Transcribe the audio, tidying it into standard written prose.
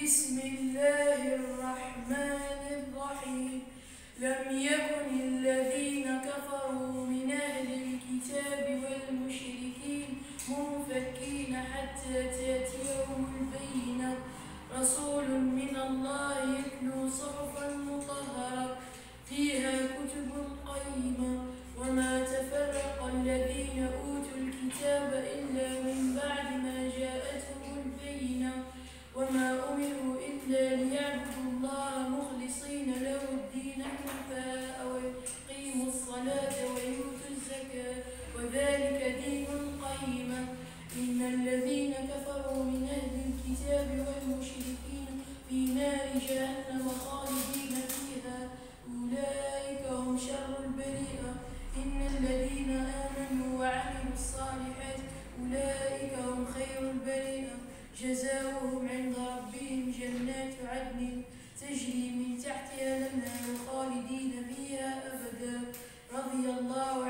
بسم الله الرحمن الرحيم. لم يكن الذين كفروا من أهل الكتاب والمشركين منفكين حتى تأتيهم البينة رسول من الله يتلو صحفا مطهرة فيها كتب قيمة وما تفرق الذين أوتوا الكتاب إلا من بعد ما جاءتهم البينة وما أمروا إلا ليعبدوا الله مخلصين له الدين حنفاء ويقيموا الصلاة ويؤتوا الزكاة وذلك دين القيمة. إن الذين كفروا من أهل الكتاب والمشركين في نار جهنم خالدين فيها أولئك هم شر البرية. إن الذين آمنوا وعملوا الصالحات أولئك هم خير البرية جزاؤهم عند ربهم جنات عدن تجري من تحتها الأنهار خالدين فيها أبدا رضي الله